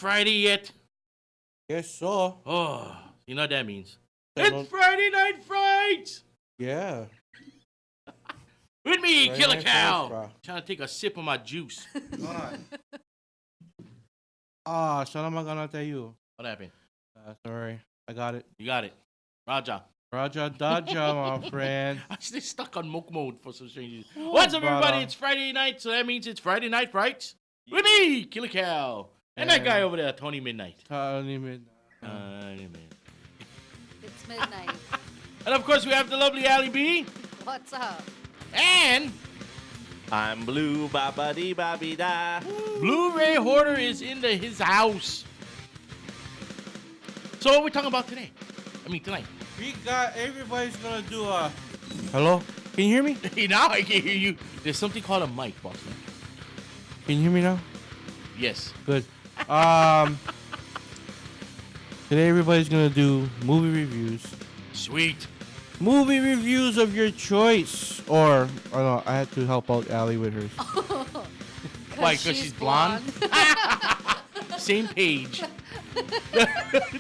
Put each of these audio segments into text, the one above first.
Friday yet? Yes, so. Oh, you know what that means. Don't- It's Friday Night Frights! Yeah. With me, Friday Killer Night Cow. Frights, bro. Trying to take a sip of my juice. Salamat ka na tayo. What happened? Sorry. I got it. You got it. Raja. Raja Daja, my friend. I'm still stuck on mook mode for some strange reason. What's up, everybody? It's Friday night, so that means it's Friday Night Frights. With me, Killer Cow. And that guy over there, Tony Midnight. Tony Midnight. It's midnight. And of course, we have the lovely Allie B. What's up? And I'm blue, ba-ba-dee, ba-be-da. Blu-ray Hoarder is in his house. So what are we talking about today? Tonight. We got, everybody's gonna do a... Hello? Can you hear me? Now I can hear you. There's something called a mic, boss man. Can you hear me now? Yes. Good. Today everybody's gonna do movie reviews. Sweet. Movie reviews of your choice. Or, oh no, I had to help out Allie with hers. Why, because she's blonde? Same page.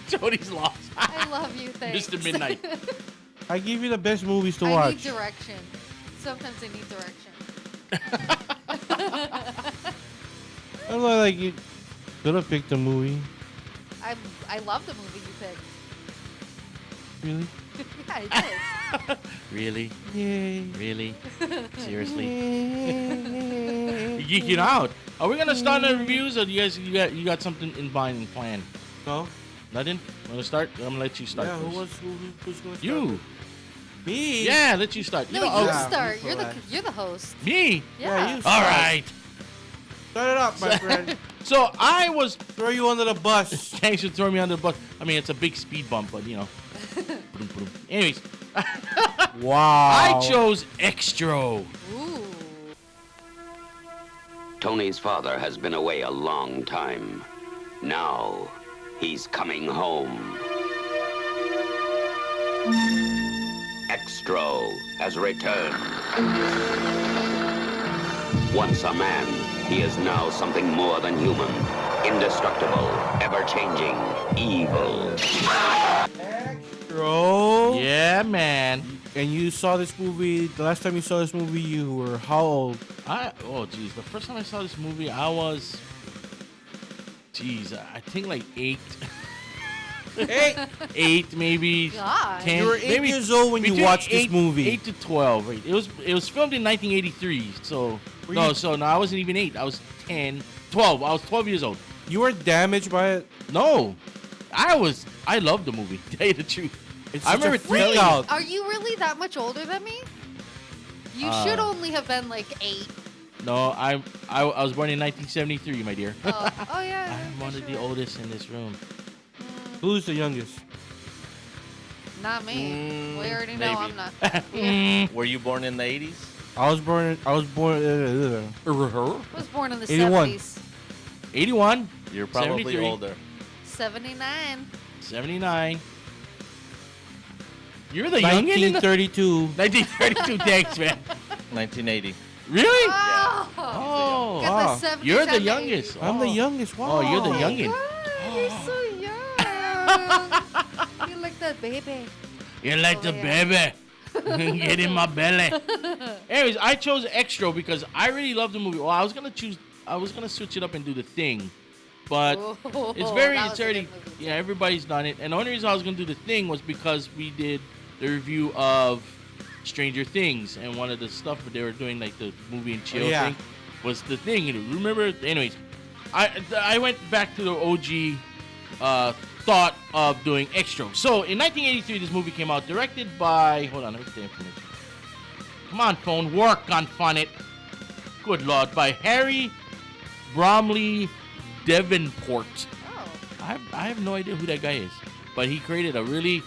Tony's lost. I love you, thanks. Mr. Midnight. I give you the best movies to I watch. need direction. Sometimes I need direction. I don't know, like you could have picked a movie. I love the movie you picked. Really? Yeah, I did. Really? Yay. Really? Seriously? Yay. You're geeking out. Are we gonna start the reviews, or you got something in mind and planned? No? Nothing? Wanna start? I'm gonna let you start. Yeah, first. who's gonna start? You. Me? Yeah, let you start. No, know, you yeah, start. you You're the host. Me? Yeah. you All right. Start it up, my friend. So I was. Throw you under the bus. Thanks for throwing me under the bus. It's a big speed bump, but you know. Anyways, Wow. I chose Extra. Ooh. Tony's father has been away a long time. Now, he's coming home. Extra has returned. Once a man, he is now something more than human. Indestructible, ever-changing, evil. Bro. Yeah, man. And you saw this movie, the last time you saw this movie, you were how old? Oh, geez. The first time I saw this movie, I was, I think like 8. 8. 8, maybe. God. 10. You were 8 maybe years old when you between watched this movie. 8 to 12. Right? It was filmed in 1983. So Were no, you- so no, I wasn't even 8. I was 10, 12. I was 12 years old. You were damaged by it? No, I loved the movie. To tell you the truth. It's I such remember a freak telling out. Are you really that much older than me? You should only have been like 8. No, I was born in 1973, my dear. Oh yeah. I'm one of the oldest in this room. Who's the youngest? Not me. We already know maybe. I'm not. Were you born in the 80s? I was born. I was born in the 81. 70s. 81. You're probably 73. older. 79. 79. You're the youngin' in the 1932. 1932. Thanks, man. 1980. Really? Oh. Oh, Got wow. the 70s you're the and youngest. I'm the youngest. Wow. Oh, you're the Oh, youngin'. God, you're so young. You're like that baby. You're like Oh, the yeah. baby. Get in my belly. Anyways, I chose Extra because I really love the movie. Well, I was gonna switch it up and do The Thing, but Oh, it's already, yeah, everybody's done it. And the only reason I was gonna do The Thing was because we did the review of Stranger Things, and one of the stuff they were doing, like the movie and chill yeah. thing, was The Thing. You remember? Anyways, I went back to the OG thought of doing Extra. So in 1983, this movie came out, directed by. Hold on, let me get the information. Come on, phone, work on it. Good Lord, by Harry Bromley Davenport. Oh. I have no idea who that guy is, but he created a really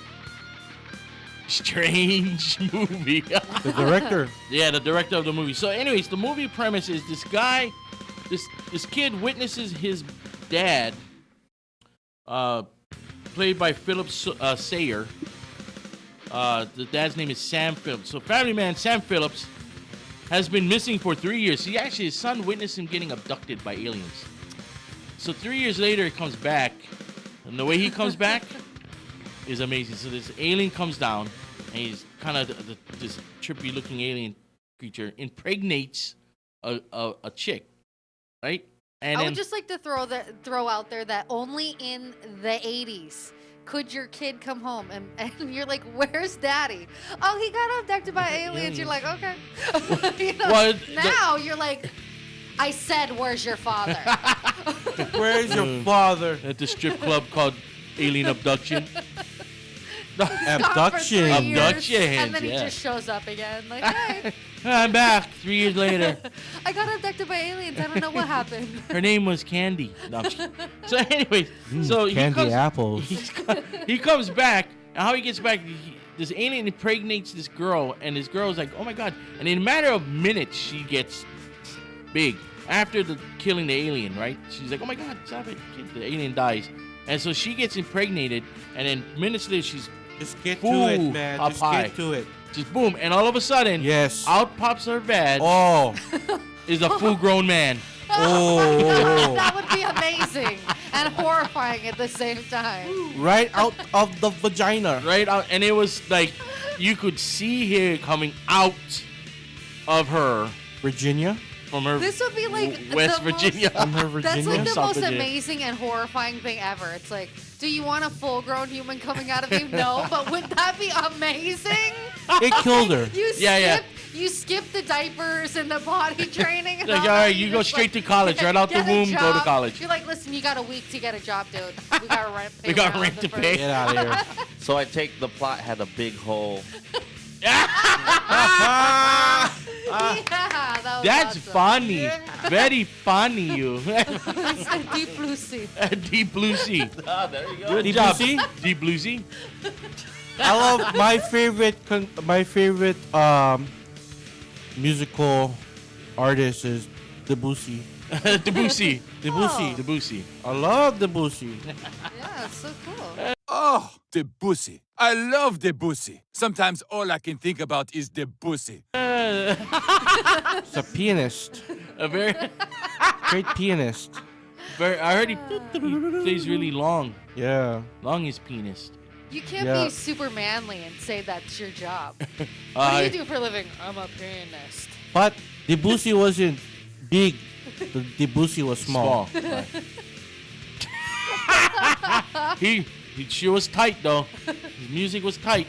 strange movie. The director. Yeah, the director of the movie. So, anyways, the movie premise is this guy, this kid witnesses his dad, played by Philip Sayer. The dad's name is Sam Phillips. So, family man Sam Phillips has been missing for 3 years. His son witnessed him getting abducted by aliens. So 3 years later, it comes back, and the way he comes back is amazing. So this alien comes down, and he's kind of this trippy-looking alien creature impregnates a chick, right? And I then, would just like to throw out there that only in the 80s could your kid come home and you're like, where's daddy? Oh, he got abducted by aliens. You're like, okay. You know, Well, now you're like, I said, where's your father? Where's your father? at the strip club called Alien Abduction. Abduction. Abduction, And then he yeah. just shows up again. Like, hey, I'm back 3 years later. I got abducted by aliens. I don't know what happened. Her name was Candy. No, I'm just kidding. So anyways, so he Candy comes, apples. he comes back, and how he gets back, this alien impregnates this girl, and this girl's like, oh my god. And in a matter of minutes, she gets big. After killing the alien, right? She's like, oh my god, stop it. The alien dies. And so she gets impregnated, and then minutes later, she's Just get Ooh, to it, man. up Just high. get to it. just boom. And all of a sudden, Yes. out pops her badge, Oh. is a full-grown man. Oh. That would be amazing and horrifying at the same time. Right out of the vagina. Right out, and it was like, you could see hair coming out of her Virginia. from her This would be like West the Virginia. From her Virginia. That's like the South most Virginia. amazing and horrifying thing ever. It's like, do you want a full-grown human coming out of you? No, but would that be amazing? It killed her. You skip the diapers and the potty training. And Like, all all right, that. you You're go just straight like, to college, right out the get a womb, go to job. college. You're like, listen, you got a week to get a job, dude. We got rent. We got rent to pay. Get out of here. So I take the plot had a big hole. Yeah, that was That's awesome. funny. Very funny, you. It's a deep blue sea. Deep Blue Sea. Ah, there you go. Good Deep job. Blue Sea? Deep Blue Sea. I love my favorite musical artist is Debussy. Debussy. Debussy. Debussy. I love Debussy. Yeah, it's so cool. Oh, Debussy. I love Debussy. Sometimes all I can think about is Debussy. He's a pianist. A very, Great pianist. very. I heard he plays really long. Yeah. Long is pianist. You can't Yeah. be super manly and say that's your job. What Uh, do you do for a living? I'm a pianist. But Debussy wasn't big. The Debussy was small. Small. Right. She was tight though. His music was tight.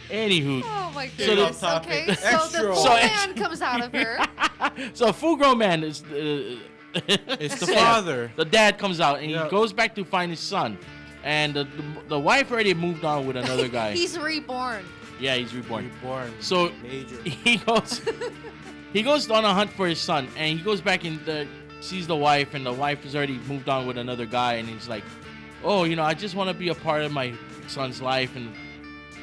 Anywho, Oh my So the goodness. topic. Okay, so the Extra. full So man comes out of her. so a full-grown man is. It's the father. The dad comes out and Yeah. he goes back to find his son, and the wife already moved on with another guy. He's reborn. Yeah, he's reborn. Born. So Major. he goes on a hunt for his son, and he goes back and sees the wife, and the wife has already moved on with another guy, and he's like, oh, I just want to be a part of my son's life. And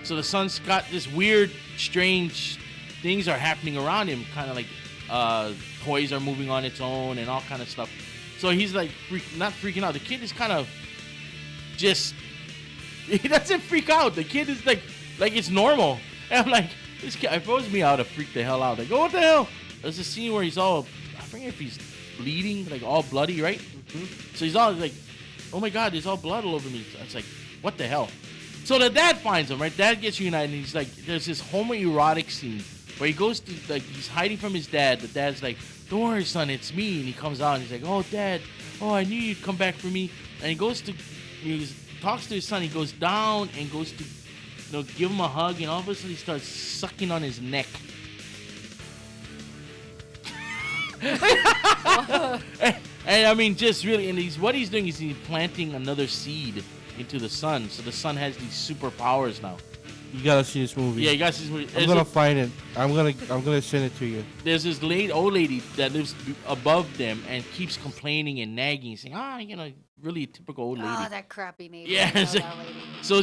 so the son's got this weird, strange things are happening around him, kind of like toys are moving on its own and all kind of stuff. So he's like not freaking out. The kid is kind of just, he doesn't freak out. The kid is like it's normal. And I'm like, this kid, if it was me, I would have freaked the hell out. Like, oh, what the hell? There's a scene where he's all, I forget if he's bleeding, like all bloody, right? So he's all like, oh my God, there's all blood all over me. It's like, what the hell? So the dad finds him, right? Dad gets reunited, and he's like, there's this homoerotic scene where he goes to, like, he's hiding from his dad. The dad's like, don't worry, son, it's me. And he comes out, and he's like, oh, Dad, oh, I knew you'd come back for me. And he talks to his son. He goes down and goes to, give him a hug, and all of a sudden he starts sucking on his neck. And I mean, just really, and what he's doing is he's planting another seed into the son, so the son has these superpowers now. You gotta see this movie. Yeah, you guys see this movie. I'm gonna find it. I'm gonna send it to you. There's this old lady that lives above them and keeps complaining and nagging, saying, really a typical old lady. Oh, that crappy neighbor. Yeah, I know it's like- that lady. So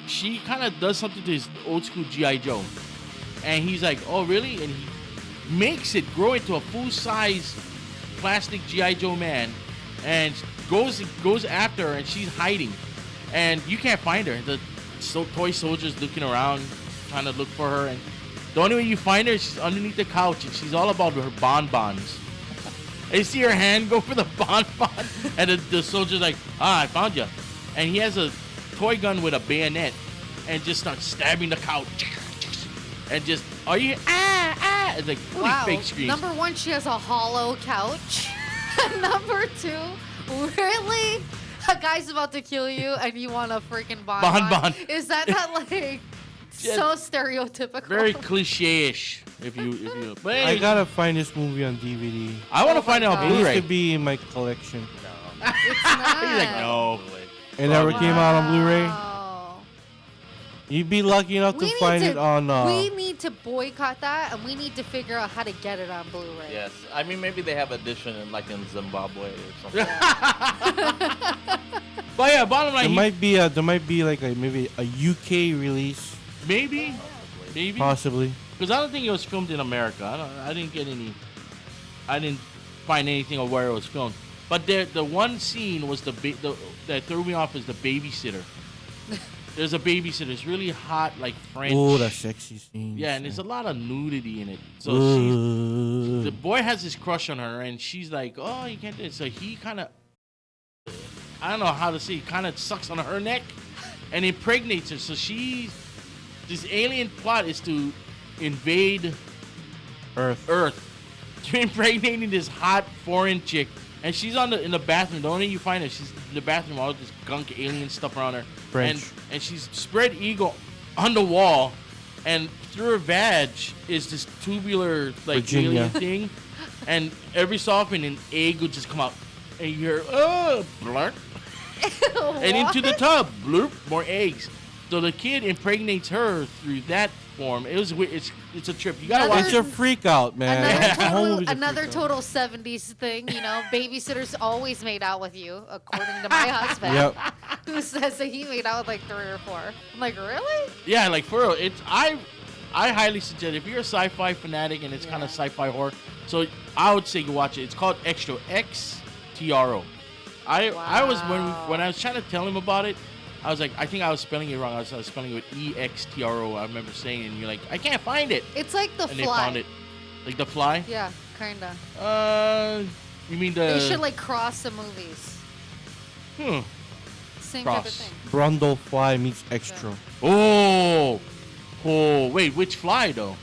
she kind of does something to his old school G.I. Joe. And he's like, oh, really? And he makes it grow into a full-size plastic G.I. Joe man and goes after her, and she's hiding. And you can't find her. The toy soldier's looking around, trying to look for her. And the only way you find her is she's underneath the couch, and she's all about her bonbons. And you see her hand go for the bonbon, and the soldier's like, I found you. And he has a toy gun with a bayonet and just starts stabbing the couch. And just, are you, it's like, really Wow. fake screams. Number one, she has a hollow couch. Number two, really? A guy's about to kill you and you want a freaking bonbon? Bonbon. Is that not like so stereotypical? Very cliche-ish, if you. But I anyways, gotta find this movie on DVD. I want to Oh find it my on God. It used Blu-ray. to be in my collection. It's not. He's like, no. It never came out on Blu-ray. Wow. You'd be lucky enough to We need find to- it on. We need to boycott that, and we need to figure out how to get it on Blu-ray. Yes, I mean maybe they have edition in like in Zimbabwe or something. But yeah, bottom line, There might be like maybe a UK release, maybe, possibly. because I don't think it was filmed in America. I didn't find anything of where it was filmed. But the one scene was that threw me off is the babysitter. There's a babysitter. It's really hot, like French. Oh, that sexy scene. Yeah, and there's a lot of nudity in it. So the boy has this crush on her, and she's like, "Oh, you can't do it." So he kind of, I don't know how to say, kind of sucks on her neck, and impregnates her. So this alien plot is to invade Earth, to impregnating this hot foreign chick, and she's in the bathroom. The only you find her, she's in the bathroom, all this gunk alien stuff around her. French. And she's spread eagle on the wall, and through her vag is this tubular like Virginia. alien thing, and every so often an egg would just come out, and you hear blurt, and into the tub, bloop, more eggs. So the kid impregnates her through that form. It was weird. It's a trip. You gotta watch It's a freak out, man. The whole movie's a Another freak out. total 70s thing, you know, babysitters always made out with you, according to my husband, Yep. who says that he made out with like 3 or 4. I'm like, really? Yeah, like for real. I highly suggest if you're a sci-fi fanatic and it's kind of sci-fi horror. So I would say you watch it. It's called Extro, XTRO. I was when I was trying to tell him about it, I was like, I think I was spelling it wrong. I was spelling it with EXTRO. I remember saying it, and you're like, I can't find it. It's like The And Fly. they found it. Like The Fly? Yeah, kinda. You mean the... They should like cross the movies. Same type of Cross. thing. Brundle Fly meets Extra. Oh, wait, which Fly though?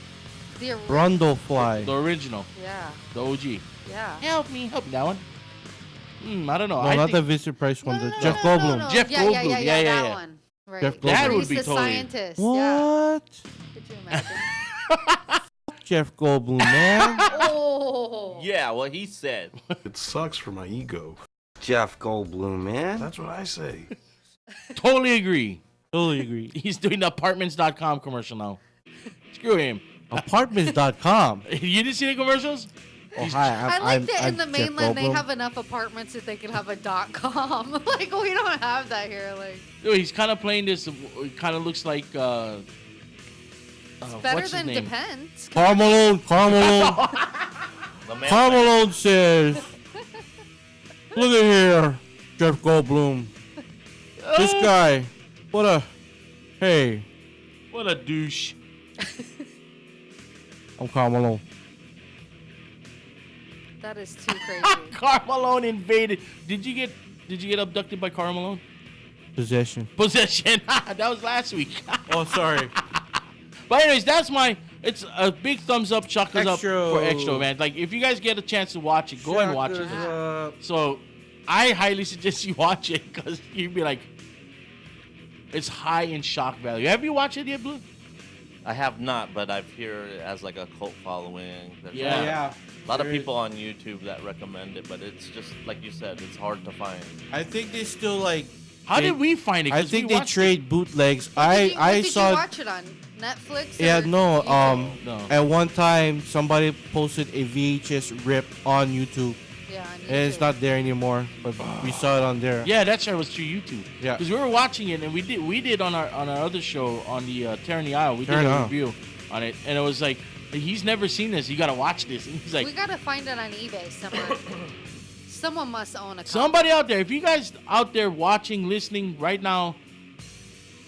The Brundle Fly. The original, Yeah, the OG. yeah. Help me that one. I don't know. No, I not think the Vincent Price one. The No, Jeff Goldblum. no. Jeff Yeah, Goldblum. that Yeah. one. Right. Jeff That Goldblum. would He's be the totally- scientist. Yeah. What? Could you imagine? Jeff Goldblum, man. Oh. Yeah, what he said. It sucks for my ego. Jeff Goldblum, man. That's what I say. Totally agree. Totally agree. He's doing the apartments.com commercial now. Screw him. Apartments.com. You didn't see the commercials? Oh, hi. I like that in the Jeff mainland they Goldblum. have enough apartments that they can have a .com. Like we don't have that here. Like Dude, he's kind of playing this. It kind of looks like. better what's his than name? Depends. Carmelone. The man Carmelone says, look at here, Jeff Goldblum. This guy, hey, What a douche. I'm Carmelone. That is too crazy. Carmelone invaded. Did you get abducted by Carmelone? Possession. Possession. That was last week. Oh, sorry. But anyways, it's a big thumbs up, chuckles up Extra. for Extra, man. Like if you guys get a chance to watch it, go and watch it. So I highly suggest you watch it because you'd be like, it's high in shock value. Have you watched it yet, Blue? I have not, but I've heard it has like a cult following. There's Yeah. a lot of people on YouTube that recommend it, but it's just like you said, it's hard to find. I think they still like. How did we find it? I 'Cause think we they watched trade bootlegs. What I did saw. you watch it on Netflix? Yeah, or no. YouTube? No. At one time, somebody posted a VHS rip on YouTube, Yeah, on and it's YouTube. not there anymore. But we saw it on there. Yeah, that's right. It was through YouTube. Yeah. Because we were watching it, and we did on our other show on the Tearing the Aisle. We did Tearing the a Aisle. review on it, and it was like he's never seen this. You got to watch this. And he's like, We gotta find it on eBay somewhere. Someone must own a copy. somebody out there, if you guys out there watching, listening right now,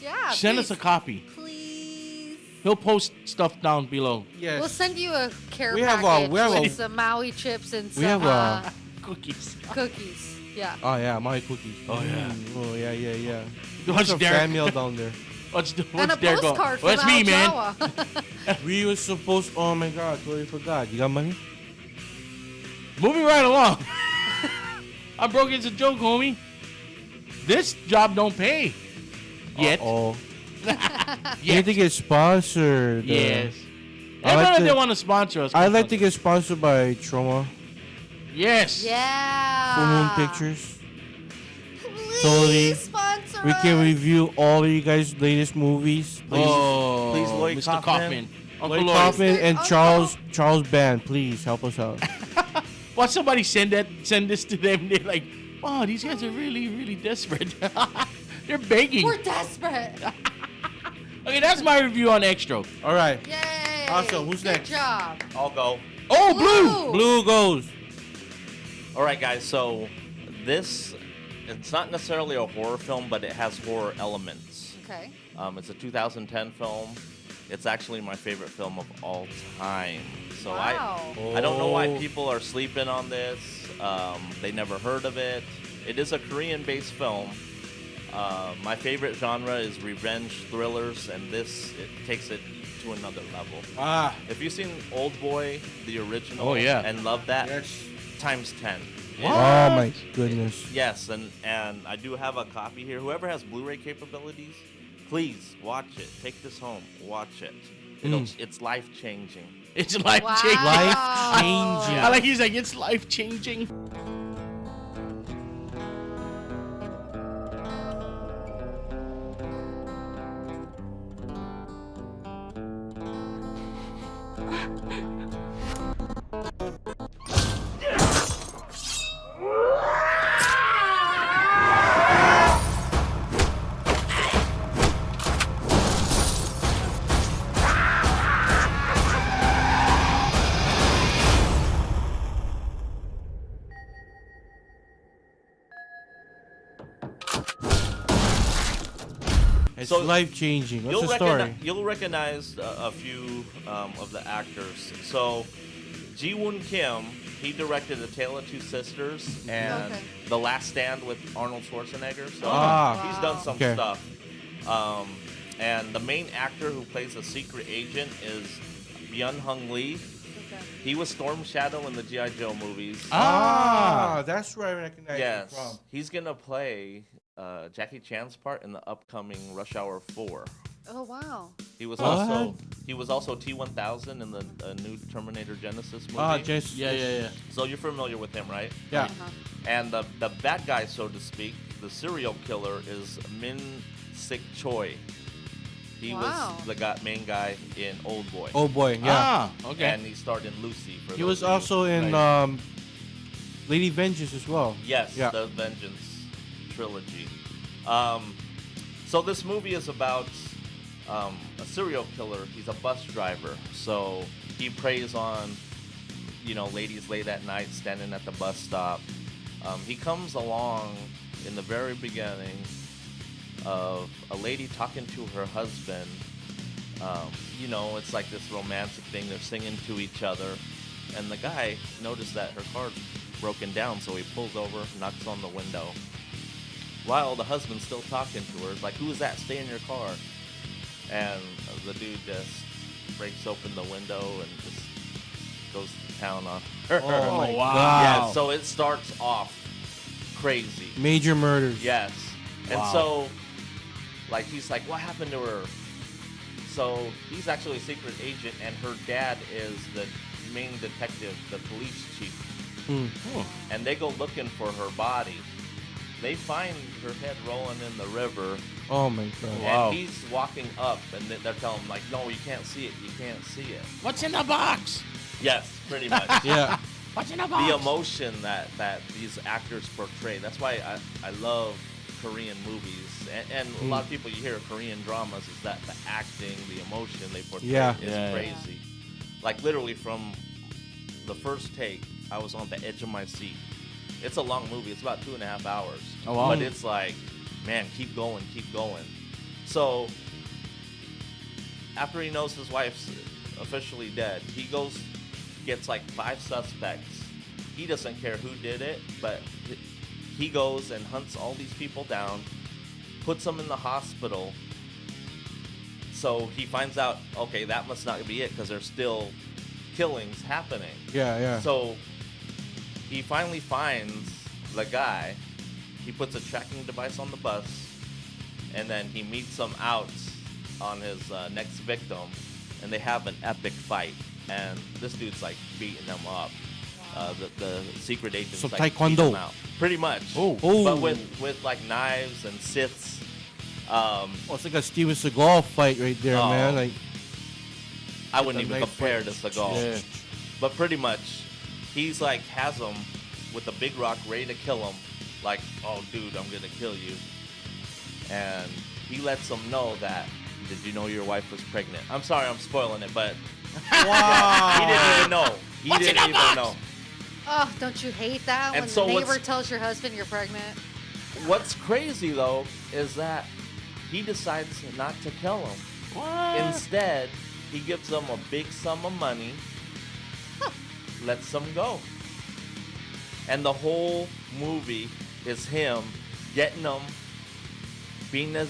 Yeah, send us a please. copy. Please. He'll post stuff down below. Yes. We'll send you a care We have, package we have with a- some Maui chips and we some have a- Cookies. cookies. Yeah. Oh yeah, my cookies. Oh, yeah. Oh yeah. Watch There's a Derek. fan mail down there. What's And a Derek going? postcard Well, from that's me, Al man. Jawa. We were supposed. Oh my God, totally forgot. You got money? Moving right along. I'm broke. It's a joke, homie. This job don't pay. Yet. Oh. You Yet. need to get sponsored. Yes. I Everyone like they to- want to sponsor us. I'd like to get sponsored by Trauma, Yes. Yeah. Full Moon Pictures. Please Totally. sponsor We can us. review all of you guys' latest movies. Oh, Please, Lloyd Mr. Kaufman. Uncle Lloyd Lloyd. Kaufman and Uncle. Charles Band, please help us out. Why somebody send this to them? They're like, wow, these guys are really, really desperate. They're begging. We're desperate. Okay, that's my review on Extra. All right. Yay. Awesome. Who's Good next? job. I'll go. Oh, Blue. Blue goes. All right, guys. So this, it's not necessarily a horror film, but it has horror elements. Okay. It's a 2010 film. It's actually my favorite film of all time. So Wow. I don't know why Oh. people are sleeping on this. They never heard of it. It is a Korean-based film. My favorite genre is revenge thrillers, and this it takes it to another level. Ah. If you've seen Old Boy, the original, Oh, yeah. and love that, Yes. times 10. Oh my goodness. Yes, and I do have a copy here. Whoever has Blu-ray capabilities, please watch it. Take this home. Watch it. It's life-changing. It's life Wow. changing. Life-changing. I like he's like, it's life changing. It's So, life changing. What's the story? You'll recognize a few of the actors. So, Ji-Woon Kim, he directed A Tale of Two Sisters and Okay. The Last Stand with Arnold Schwarzenegger. So Ah. he's done some Okay. stuff. And the main actor who plays a secret agent is Byun-Hung Lee. Okay. He was Storm Shadow in the G.I. Joe movies. Ah, that's where I recognize Yes, him from. he's gonna play Jackie Chan's part in the upcoming Rush Hour 4. Oh wow. He was What? also T-1000 in the new Terminator Genesis movie. Ah, just Yeah. So you're familiar with him, right? yeah. Uh-huh. And the bad guy, so to speak, the serial killer is Min Sik Choi. He Wow. was the main guy in Old Boy. Oh boy, yeah. Ah, okay. And he starred in Lucy. For He those was of you- also in Right. Lady Vengeance as well. Yes, Yeah. the Vengeance trilogy. So this movie is about a serial killer. He's a bus driver, so he preys on, ladies late at night standing at the bus stop. He comes along in the very beginning of a lady talking to her husband. It's like this romantic thing. They're singing to each other, and the guy noticed that her car's broken down, so he pulls over, knocks on the window. While the husband's still talking to her, it's like, "Who's that? Stay in your car." And the dude just breaks open the window and just goes to town on her. Oh my wow. god. Yeah, so it starts off crazy. Major murders. Yes. And Wow. so, he's like, "What happened to her?" So he's actually a secret agent, and her dad is the main detective, the police chief. And they go looking for her body. They find her head rolling in the river, Oh my god. Wow. and he's walking up, and they're telling him, "No, you can't see it. You can't see it." What's in the box? Yes, pretty much. Yeah. What's in the box? The emotion that these actors portray. That's why I love Korean movies. And a lot of people, you hear Korean dramas, is that the acting, the emotion they portray is crazy. Like literally from the first take, I was on the edge of my seat. It's a long movie. It's about 2.5 hours. Oh, wow. But it's like, man, keep going, keep going. So after he knows his wife's officially dead, he goes gets like 5 suspects. He doesn't care who did it, but he goes and hunts all these people down, puts them in the hospital. So he finds out, okay, that must not be it because there's still killings happening. Yeah. So he finally finds the guy. He puts a tracking device on the bus, and then he meets him out on his next victim, and they have an epic fight. And this dude's like beating him up. The secret agent's So like taekwondo. beating him out. Pretty much. Oh. But with like knives and scythes. It's like a Steven Seagal fight right there, Oh. man. Like I wouldn't the even knife compare fight. to Seagal. Yeah. But pretty much, he's like has him with a big rock ready to kill him. Like, oh, dude, I'm gonna kill you. And he lets him know that, did you know your wife was pregnant? I'm sorry, I'm spoiling it, but wow. he didn't even know. He What's in didn't the even box? know. Oh, don't you hate that And when so the neighbor what's- tells your husband you're pregnant? What's crazy though is that he decides not to kill him. Instead, he gives them a big sum of money, lets them go. And the whole movie is him getting them, being as,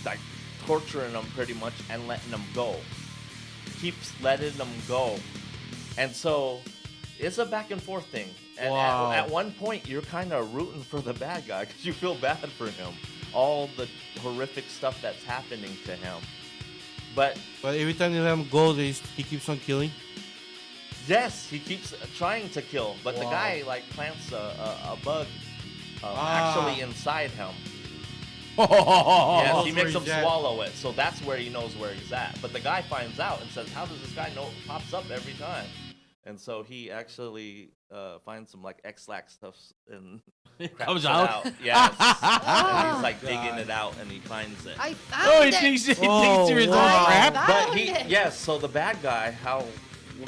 like, torturing them pretty much and letting them go. Keeps letting them go. And so, it's a back and forth thing. And Wow. at one point, you're kind of rooting for the bad guy because you feel bad for him. All the horrific stuff that's happening to him. But But every time they let him go, he keeps on killing. yes, he keeps trying to kill, but the Wow. guy like plants a bug Ah. actually inside him. Oh, Yes, he Knows where makes him he's at. swallow it, so that's where he knows where he's at. But the guy finds out and says, "How does this guy know it pops up every time?" And so he actually finds some like X-Lax stuff and comes craps it out? Yes, and Oh, he's like digging it out and he finds it. I found Oh, he it. thinks he Oh, thinks you're his own wow. crap. Found But he, it. yes, so the bad guy, how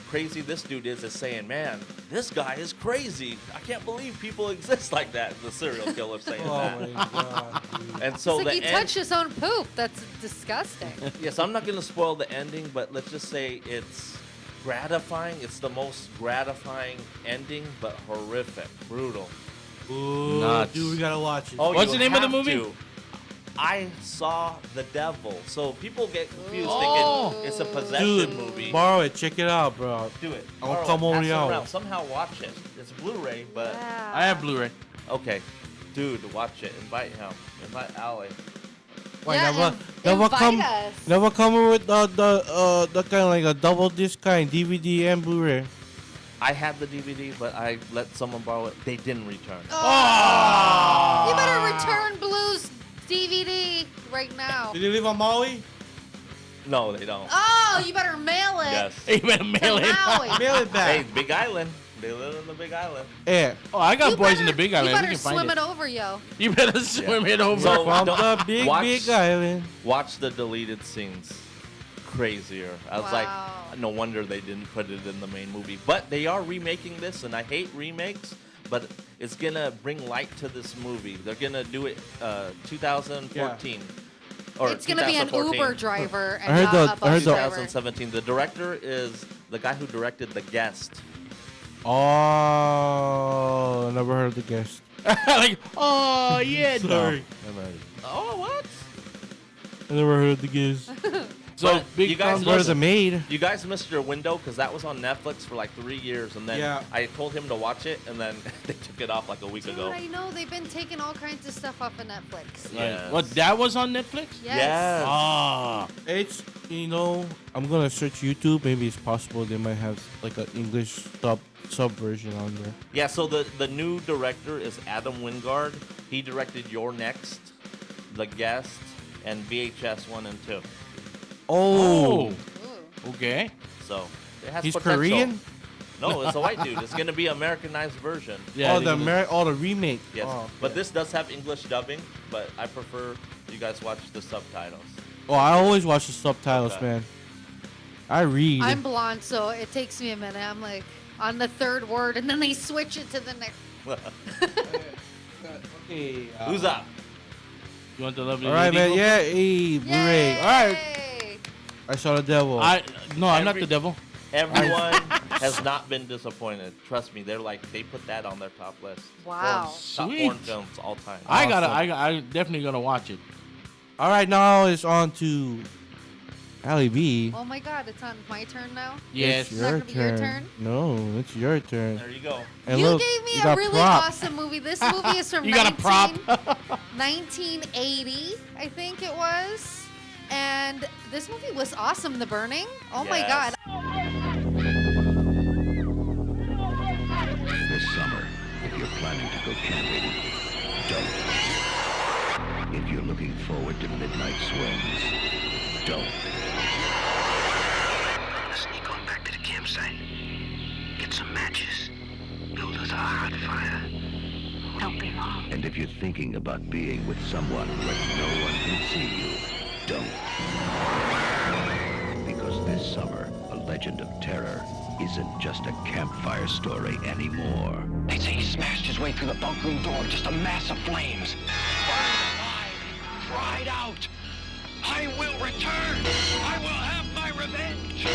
crazy this dude is saying, man, this guy is crazy. I can't believe people exist like that. The serial killer saying Oh that. my god. dude. And so It's like he the end, touched his own poop. That's disgusting. yes, I'm not going to spoil the ending, but let's just say it's gratifying. It's the most gratifying ending, but horrific, brutal. Ooh, Nuts. dude, we gotta watch it. Oh, What's you the name of the have movie? to. I Saw the Devil. So people get confused Oh. thinking it's a possession dude, movie. borrow it. Check it out, bro. Do it. I'll Borrow come it, over pass the it hour. around. Somehow watch it. It's Blu-ray, but Yeah. I have Blu-ray. okay. Dude, watch it. Invite him. Invite Allie. Why Yeah, never invite come, us. never come with the kind of like a double disc kind DVD and Blu-ray. I had the DVD, but I let someone borrow it. They didn't return. Oh. You better return Blue's DVD right now. Did you live on Maui? No, they don't. Oh, you better mail it. Yes. You better mail To it. Maui. Mail it Hey, back. Big Island. They live in the Big Island. Yeah. Oh, I got You boys better- in the Big Island. You We better can find swim it. it over, yo. You better swim it over. So- From don't- the big island. Watch the deleted scenes. Crazier. I was Wow. like, no wonder they didn't put it in the main movie. But they are remaking this, and I hate remakes, but it's gonna bring light to this movie. They're gonna do it 2014. Or It's gonna be an 2014. Uber driver and I heard not the- a I heard bus the- driver. 2017. The director is the guy who directed The Guest. Oh, never heard the guest. Like, oh yeah. Sorry. Oh, what? I never heard the guest. So But big you guys thumbs Where's up. the maid? You guys missed your window because that was on Netflix for like 3 years, and then Yeah. I told him to watch it, and then they took it off like a week Dude, ago. I know they've been taking all kinds of stuff off of Netflix. Yes. What, that was on Netflix? Yes. Ah. It's, I'm gonna search YouTube. Maybe it's possible they might have like an English sub version on there. Yeah, so the new director is Adam Wingard. He directed Your Next, The Guest, and VHS 1 and 2. Oh, Ooh. Okay. So it has he's potential. Korean. No, it's a white dude. It's gonna be Americanized version. Yeah. oh, they- the remake. Yes, Oh, but this does have English dubbing. But I prefer you guys watch the subtitles. Oh, I always watch the subtitles, Okay. man. I read. I'm blonde, so it takes me a minute. I'm like on the third word, and then they switch it to the next. okay. Who's up? You want the lovely All right, lady man. go? Yeah, hey, Blu-ray. All right. Yay! I saw the devil. No, I'm not Every- the devil. Everyone, has not been disappointed. Trust me, they put that on their top list. Wow. Top Sweet. foreign films all time. I'm definitely gonna watch it. All right, now it's on to Ali B. Oh my God, it's on my turn now. Yes. It's not gonna be your turn? No, it's your turn. There you go. And You look, gave me you a got really prop. awesome movie. This movie is from You got a prop. 1980, I think it was. And this movie was awesome, The Burning. Oh my Yes. God. This summer, if you're planning to go camping, don't. If you're looking forward to midnight swims, don't. Sneak on back to the campsite. Get some matches. Build us a hot fire. Don't be long. And if you're thinking about being with someone where no one can see you, don't. Because this summer, a legend of terror isn't just a campfire story anymore. They say he smashed his way through the bunk room door, just a mass of flames. Burned alive, cried out, "I will return! I will have my revenge!"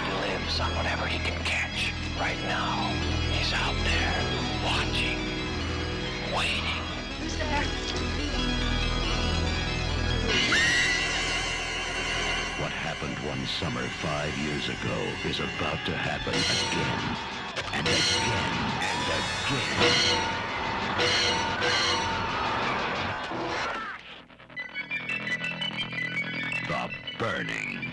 He lives on whatever he can catch. Right now, he's out there, watching, waiting. Who's there? What happened one summer 5 years ago is about to happen again, and again, and again. The Burning.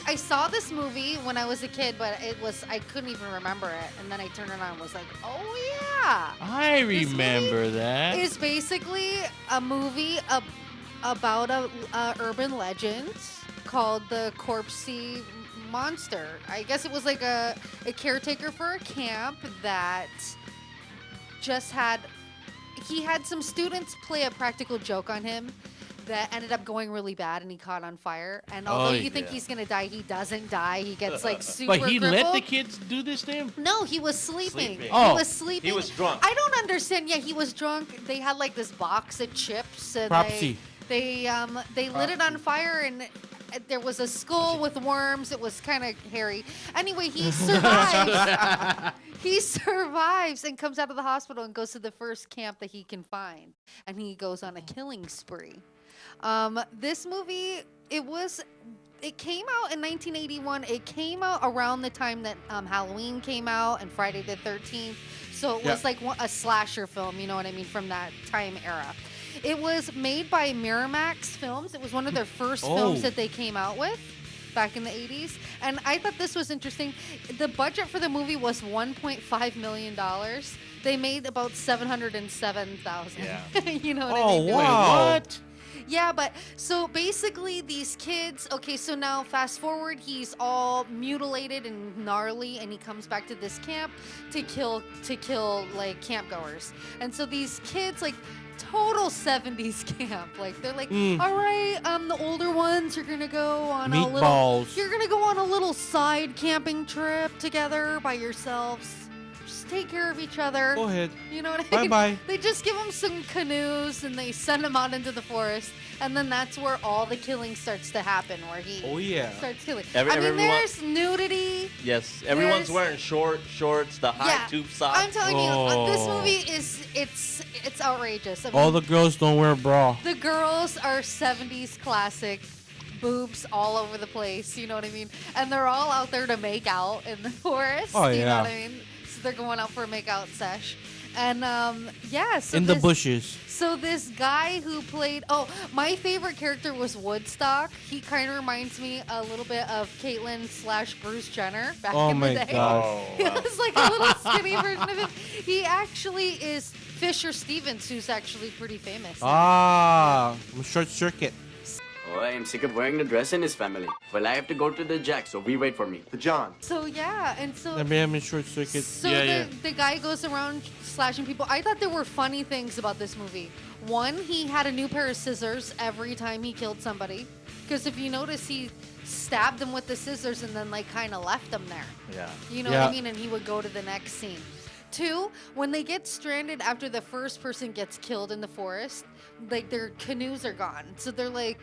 I saw this movie when I was a kid, but I couldn't even remember it. And then I turned it on and was like, oh yeah. I This remember movie that. It's basically a movie about a urban legend called the Corpsey Monster. I guess it was like a caretaker for a camp that just had some students play a practical joke on him that ended up going really bad, and he caught on fire. And although you think he's gonna die, he doesn't die. He gets like super But he let crippled. the kids do this to him? No, he was sleeping. He Oh. was sleeping. He was drunk. I don't understand. Yeah, he was drunk. They had like this box of chips, and Propsy. they lit it on fire, and there was a skull with worms. It was kind of hairy. Anyway, he survives. He survives and comes out of the hospital and goes to the first camp that he can find, and he goes on a killing spree. This movie, it came out in 1981. It came out around the time that Halloween came out and Friday the 13th. So it was like a slasher film, you know what I mean, from that time era. It was made by Miramax Films. It was one of their first films that they came out with back in the 80s. And I thought this was interesting. The budget for the movie was $1.5 million. They made about $707,000. Yeah. You know what I Oh, mean? wow. What? Yeah, but so basically these kids, okay, so now fast forward, he's all mutilated and gnarly, and he comes back to this camp to kill like campgoers. And so these kids, like total 70s camp, like they're like, all right, the older ones, you're gonna go on a little side camping trip together by yourselves. Just take care of each other. Go ahead. You know what I mean? Bye-bye. They just give them some canoes and they send them out into the forest, and then that's where all the killing starts to happen, where he starts killing. Everyone- There's nudity. Yes, everyone's There's- wearing shorts, the high tube socks. I'm telling you, this movie it's outrageous. I mean, All the girls don't wear a bra. the girls are 70s classic. Boobs all over the place, you know what I mean? And they're all out there to make out in the forest. Oh, you know yeah. what I mean? So they're going out for a make out sesh. And so In the bushes. So this guy who played, my favorite character was Woodstock. He kind of reminds me a little bit of Caitlyn / Bruce Jenner back Oh in the my day. God. He was like a little skinny version of him. He actually is Fisher Stevens, who's actually pretty famous. I'm Short Circuit. Oh, I am sick of wearing the dress in his family. Well, I have to go to the Jack, so we wait for me. The John. So yeah, and so I'm in Short Circuit. So the guy goes around slashing people. I thought there were funny things about this movie. One, he had a new pair of scissors every time he killed somebody. Because if you notice, he stabbed them with the scissors and then like kind of left them there. Yeah. You know what I mean? And he would go to the next scene. too, when they get stranded after the first person gets killed in the forest, like their canoes are gone. So they're like,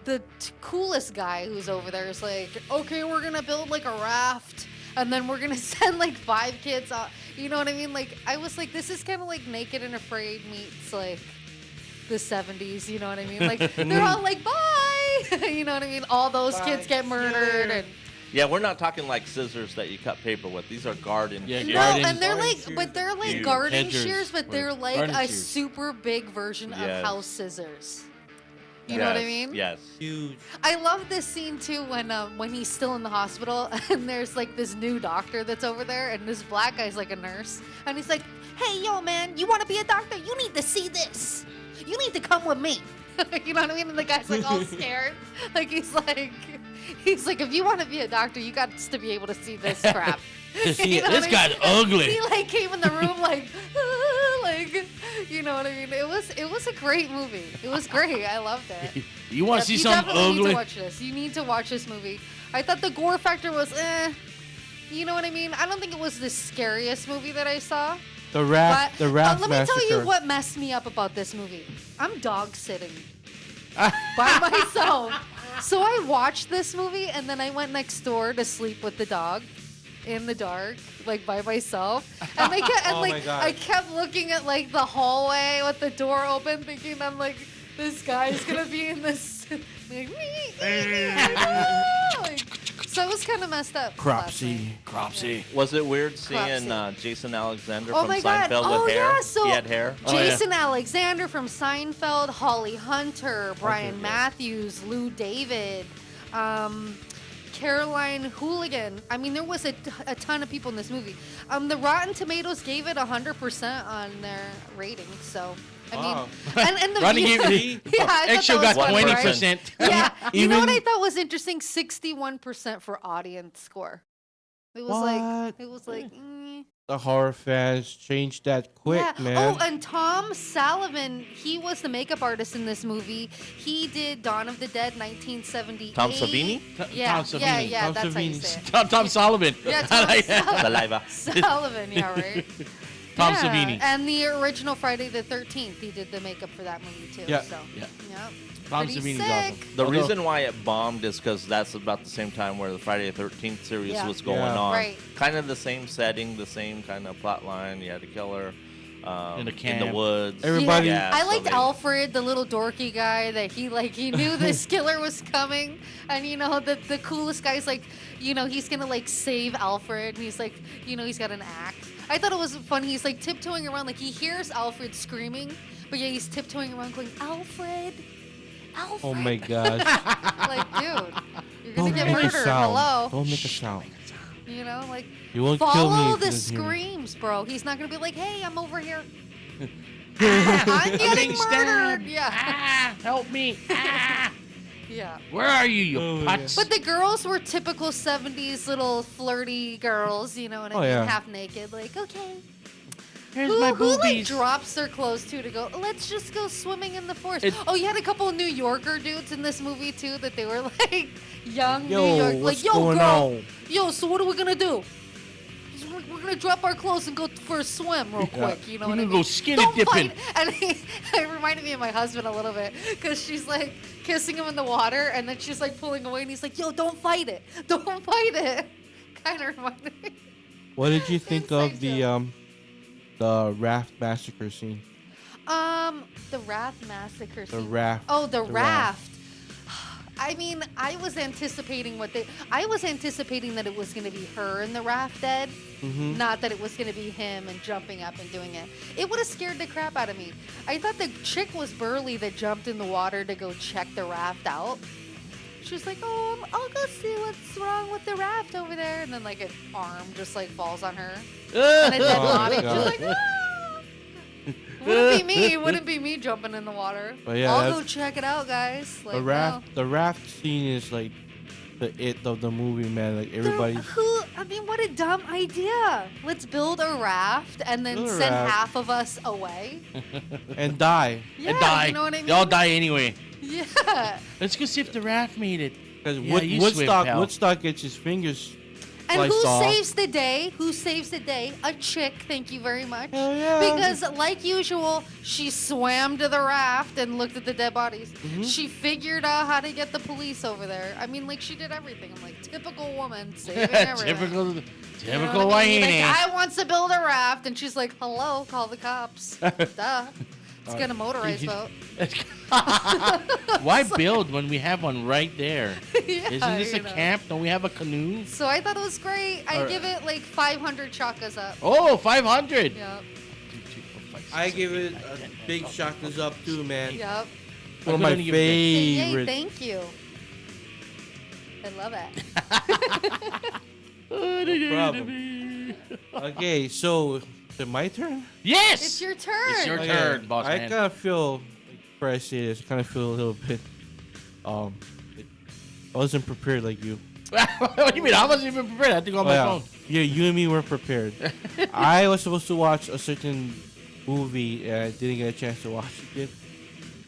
the coolest guy who's over there is like, okay, we're gonna build like a raft, and then we're gonna send like 5 kids out. You know what I mean? Like, I was like, this is kind of like Naked and Afraid meets like the 70s. You know what I mean? Like, they're all like, bye. You know what I mean? All those kids get murdered and. Yeah, we're not talking like scissors that you cut paper with. These are garden shears. No, and they're like, but they're like Huge. garden Hedgers. shears, but they're like Garden a shears. super big version of Yes. house scissors. You know what I mean? Yes. Huge. I love this scene too when he's still in the hospital and there's like this new doctor that's over there and this black guy's like a nurse and he's like, "Hey, yo, man, you want to be a doctor? You need to see this. You need to come with me." You know what I mean? And the guy's like all scared. Like he's like, if you want to be a doctor, you got to be able to see this crap. See, You know this what I guy's mean? ugly. He like came in the room like, like, you know what I mean? It was a great movie. It was great. I loved it. You want to see You something definitely need ugly? to watch this. You need to watch this movie. I thought the gore factor was You know what I mean? I don't think it was the scariest movie that I saw. The raft. But The raft let me massacre. tell you what messed me up about this movie. I'm dog sitting by myself. So I watched this movie and then I went next door to sleep with the dog in the dark, like by myself. And I kept, and Oh my like God. I kept looking at like the hallway with the door open, thinking I'm like, this guy's gonna be in this. Like, like, so I was kind of messed up. last night. Cropsy. Was it weird seeing Cropsy. Jason Alexander Oh from my God. Seinfeld Oh, with hair? yeah, so he had hair. Jason Alexander from Seinfeld, Holly Hunter, Brian Matthews, Lou David, Caroline Hooligan. I mean, there was a ton of people in this movie. The Rotten Tomatoes gave it 100% on their rating. So, I mean, and the Rotten gave it- yeah, I thought Extra that got was funny, right? 20%. Yeah, you know what Even- I thought was interesting? 61% for audience score. It was like. The horror fans changed that quick, Yeah. man. Oh, and Tom Sullivan, he was the makeup artist in this movie. He did Dawn of the Dead, 1978. Tom Savini? Yeah, Tom Savini. yeah, yeah. Tom That's how you Savini. say it. Tom Sullivan. Yeah, I Tom like that. Saliva. Sullivan, yeah, right. Tom Yeah, Savini. And the original Friday the 13th, he did the makeup for that movie too. Yeah. So, Yeah. yeah. Tom Pretty Savini's sick. awesome. The Although- reason why it bombed is because that's about the same time where the Friday the 13th series Yeah. was going Yeah. on. Right. Kind of the same setting, the same kind of plot line. You had a killer In a in the camp. woods. Everybody- Yeah, I so liked they- Alfred, the little dorky guy that he knew this killer was coming, and you know the coolest guy's like, you know, he's gonna like save Alfred, and he's like, you know, he's got an axe. I thought it was funny. He's like tiptoeing around, like he hears Alfred screaming, but yeah, he's tiptoeing around going, Alfred, Alfred. Oh my gosh. Like, dude, you're gonna Don't get make a murdered. sound. Hello. Don't make a sound. You know, like You won't kill me follow if the you doesn't hear me. screams, bro. He's not gonna be like, hey, I'm over here. I'm I'm getting being murdered. stabbed. Yeah. Ah, help me. Ah. Yeah. Where are you, you Oh my putz? But the girls were typical 70s little flirty girls, you know what I Oh, mean? yeah. Half naked, like, okay. Here's Who, my who like boobies. drops their clothes too to go, let's just go swimming in the forest. It- Oh, you had a couple of New Yorker dudes in this movie too that they were like young Yo, New York. what's Like, yo, going girl. on? Yo, so what are we going to do? We're going to drop our clothes and go for a swim real quick. You know We're what I gonna mean? go skinny Don't dipping. fight. And it reminded me of my husband a little bit because she's like kissing him in the water and then she's like pulling away and he's like, yo, don't fight it. Don't fight it. Kind of reminded me. What did you think Inside of the raft massacre scene? The Raft Massacre. The scene. raft. Oh, the The raft. I mean, I was anticipating that it was going to be her in the raft dead, Mm-hmm. not that it was going to be him and jumping up and doing it. It would have scared the crap out of me. I thought the chick was Burley that jumped in the water to go check the raft out. She was like, oh, I'll go see what's wrong with the raft over there. And then like an arm just like falls on her. And a dead Oh, body. She's God. like, ah! Wouldn't be me. Wouldn't be me jumping in the water. But yeah, I'll that's- go check it out, guys. Like, The raft. The raft scene is like the it of the movie, man. Like everybody's. I mean, what a dumb idea. Let's build a raft and then Build a send raft. half of us away. And die. Yeah, and die. you know what I mean? They all die anyway. Yeah. Let's go see if the raft made it. Because Yeah, you swim, Woodstock, pal. Woodstock gets his fingers And who sliced off. saves the day? Who saves the day? A chick, thank you very much. Hell yeah. Because, like usual, she swam to the raft and looked at the dead bodies. Mm-hmm. She figured out how to get the police over there. I mean, like, she did everything. I'm like, typical woman, saving everything. Typical You know typical what I mean? The whiny. guy wants to build a raft, and she's like, hello, call the cops. Duh. Let's get a motorized boat. Why build when we have one right there? Yeah, Isn't this a you know. camp? Don't we have a canoe? So I thought it was great. I Alright. give it like 500 chakas up. Oh, 500. Yep. I give it a big shakas up too, man. Yep. One of I my could only give it Yay, favorite. thank you. I love it. No problem. Okay, so is it my turn? Yes. It's your turn. It's your Okay, turn, boss I man. kind of feel, before I say this, I kind of feel a little bit, I wasn't prepared like you. What do you mean? I wasn't even prepared. I had to go on my phone. Yeah, you and me weren't prepared. I was supposed to watch a certain movie and I didn't get a chance to watch it yet.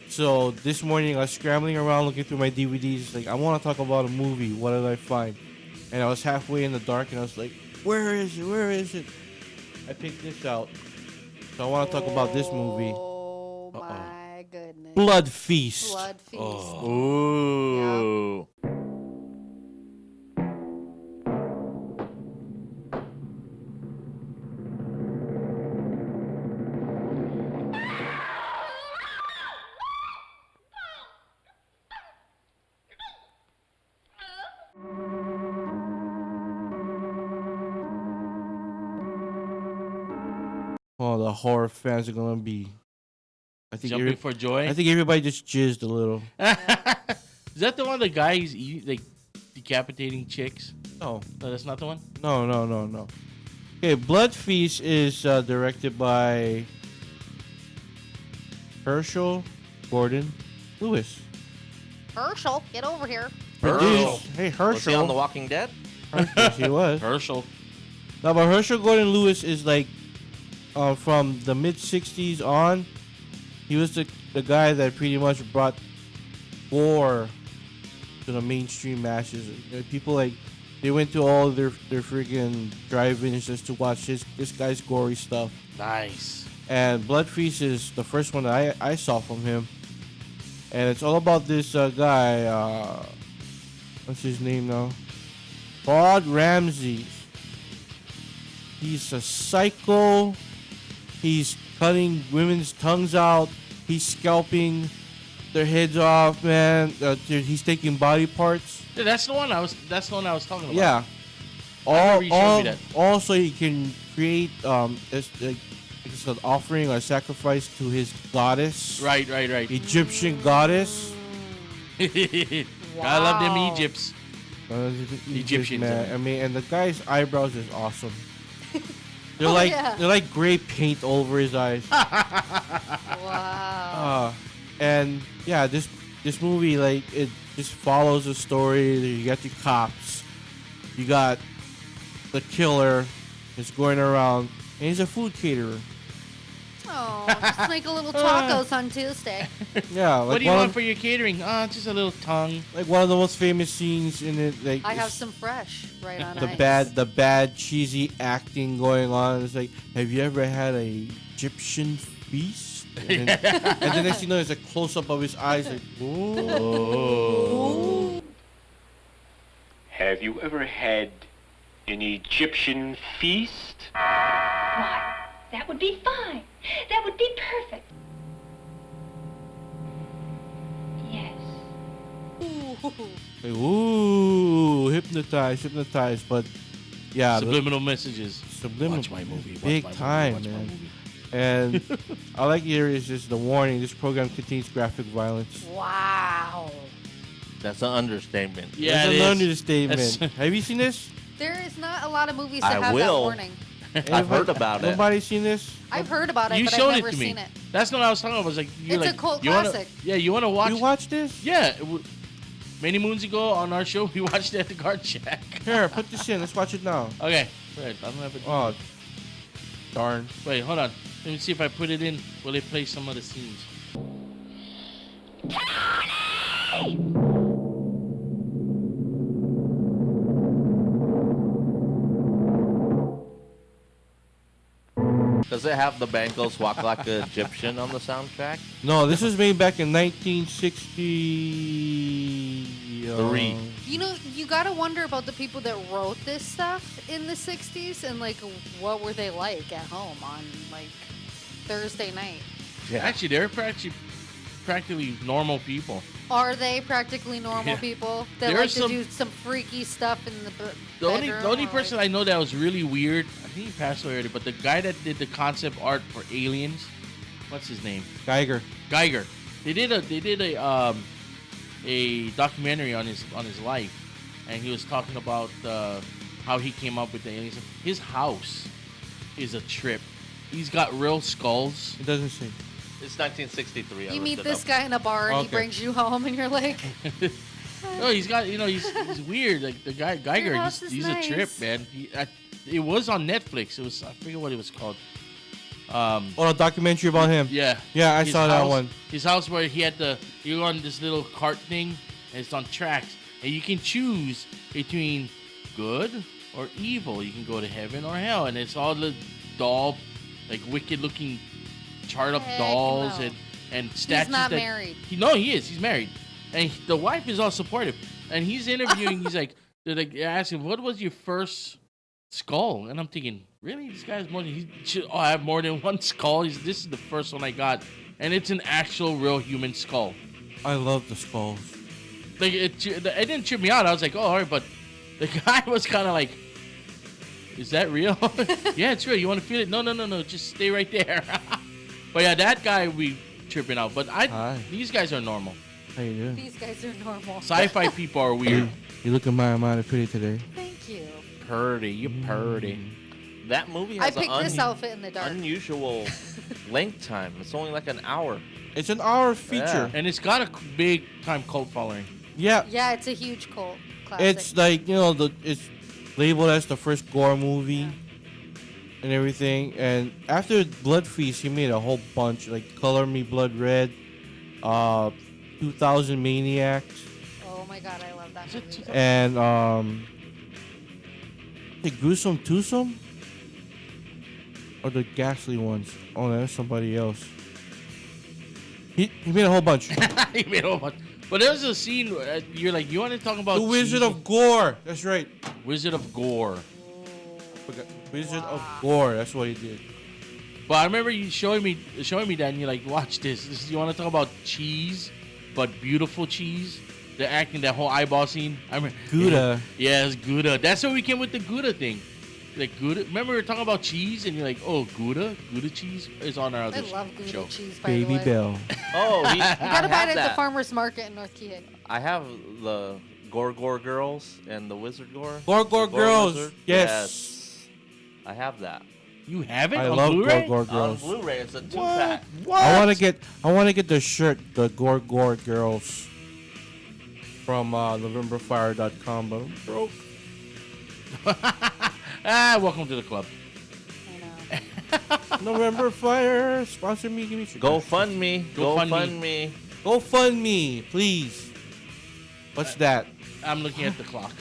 So this morning I was scrambling around looking through my DVDs. Like, I want to talk about a movie. What did I find? And I was halfway in the dark and I was like, where is it? Where is it? I picked this out. So I want to talk about this movie. Oh my goodness. Blood Feast. Blood Feast. Ooh. Oh, the horror fans are gonna be. I think Jumping for joy. I think everybody just jizzed a little. Is that the one the guys like decapitating chicks? No, No, that's not the one. no. Okay, Blood Feast is directed by Herschel Gordon Lewis. Herschel, get over here. Produced, hey Was he on Herschel. The Walking Dead? Yes, he was. Herschel. No, but Herschel Gordon Lewis is like from the mid '60s on. He was the guy that pretty much brought gore to the mainstream masses. People like they went to all their freaking drive-ins just to watch this guy's gory stuff. Nice. And Blood Feast is the first one that I saw from him. And it's all about this guy, what's his name now? Claude Ramsey. He's a psycho. He's cutting women's tongues out. He's scalping their heads off, man. He's taking body parts. Yeah, that's the one I was talking about. Yeah. remember you showed me that. Also, he can create it's an offering or sacrifice to his goddess. Right. Egyptian goddess. I love them Egypts. Egyptians, man. I mean, and the guy's eyebrows is awesome. They're they're like gray paint all over his eyes. Wow. And yeah, this movie, like, it just follows a story. You got the cops, you got the killer is going around, and he's a food caterer. Oh, just make a little tacos on Tuesday. Yeah. Like What do you want for your catering? Just a little tongue. Like one of the most famous scenes in it. Like I have some fresh right on the ice. bad cheesy acting going on. It's like, have you ever had a Egyptian feast? And then the next thing you know, there's a close up of his eyes. Like, ooh. Have you ever had an Egyptian feast? Why, that would be fine. That would be perfect. Yes. Like, ooh, hypnotized. But yeah, Subliminal messages. Subliminal. Watch my movie. Big time, man. And I like here is just the warning. This program contains graphic violence. Wow. That's an understatement. Yeah, That's it an is. understatement. Have you seen this? There is not a lot of movies that I have will. that warning. I've heard about it. Nobody's seen this? I've heard about it, You but showed I've it never to me. seen it. That's what I was talking about. I was like, It's a cult you wanna- classic. Yeah, you want to watch? You watch this? Yeah. Many moons ago on our show, we watched it at the Card Shack. Here, put this in. Let's watch it now. Okay. Right. I don't have it. Oh, darn. Wait, hold on. Let me see if I put it in. Will it play some of the scenes? Does it have the Bangles Walk Like an Egyptian on the soundtrack? No, this was made back in 1960. You know, you gotta wonder about the people that wrote this stuff in the 60s and, like, what were they like at home on, like, Thursday night? Yeah. Actually, they're practically normal people. Are they practically normal people that There like are to do some freaky stuff in the bedroom? The only person I know that was really weird, I think he passed away already, but the guy that did the concept art for Aliens, what's his name? Geiger. They did a documentary on his life, and he was talking about how he came up with the aliens. His house is a trip. He's got real skulls. It doesn't say. It's 1963. You meet this guy in a bar and he brings you home, and you're like, no, he's got, he's weird. Like the guy Geiger, he's nice. A trip, man. It was on Netflix. It was, I forget what it was called. A documentary about him. Yeah. Yeah, I saw that one. His house where he was on this little cart thing, and it's on tracks, and you can choose between good or evil. You can go to heaven or hell, and it's all the doll, like wicked looking chart up dolls and statues. He's not married. He is. He's married, and the wife is all supportive. And he's interviewing. He's like, they're like asking, "What was your first skull?" And I'm thinking, really, this guy's more. He should have more than one skull. This is the first one I got, and it's an actual real human skull. I love the skulls. Like it didn't trip me out. I was like, oh, all right, but the guy was kind of like, is that real? Yeah, it's real. You want to feel it? No. Just stay right there. But yeah, that guy we tripping out. But these guys are normal. How you doing? These guys are normal. Sci-fi people are weird. You looking mighty pretty today. Thank you. Purdy, you purdy. That movie has I picked this outfit in the dark. Unusual length time. It's only like an hour. It's an hour feature. Yeah. And it's got a big time cult following. Yeah. Yeah, it's a huge cult classic. It's like, it's labeled as the first gore movie and everything. And after Blood Feast, he made a whole bunch, like Color Me Blood Red, 2000 Maniacs. Oh my god, I love that movie. And the Gruesome Twosome? Or the Ghastly ones? Oh, no, that's somebody else. He made a whole bunch. He made a whole bunch. But there was a scene where you're like, you want to talk about The Wizard of Gore. That's right. Wizard of Gore. Wizard of Gore. That's what he did. But I remember you showing me that, and you're like, watch this. You want to talk about cheese, but beautiful cheese? The acting, that whole eyeball scene. I remember. Gouda. Yeah, it's Gouda. That's where we came with the Gouda thing. Like Gouda. Remember we were talking about cheese, and you're like, oh, Gouda cheese is on our other show. I love Gouda cheese, by Baby the way. Bell. Oh, you gotta buy it at the farmer's market in North Key. I have the Gore Girls and the Wizard Gore. Gore Girls. Wizard. Yes. I have that. You have it I on love Blu-ray? Gore Girls. On Blu-ray, it's a 2-pack. What? I want to get the shirt, the Gore Girls, from NovemberFire.com, but I'm broke. Welcome to the club. November Fire, sponsor me, give me your GoFundMe. GoFundMe. GoFundMe, please. What's that? I'm looking at the clock.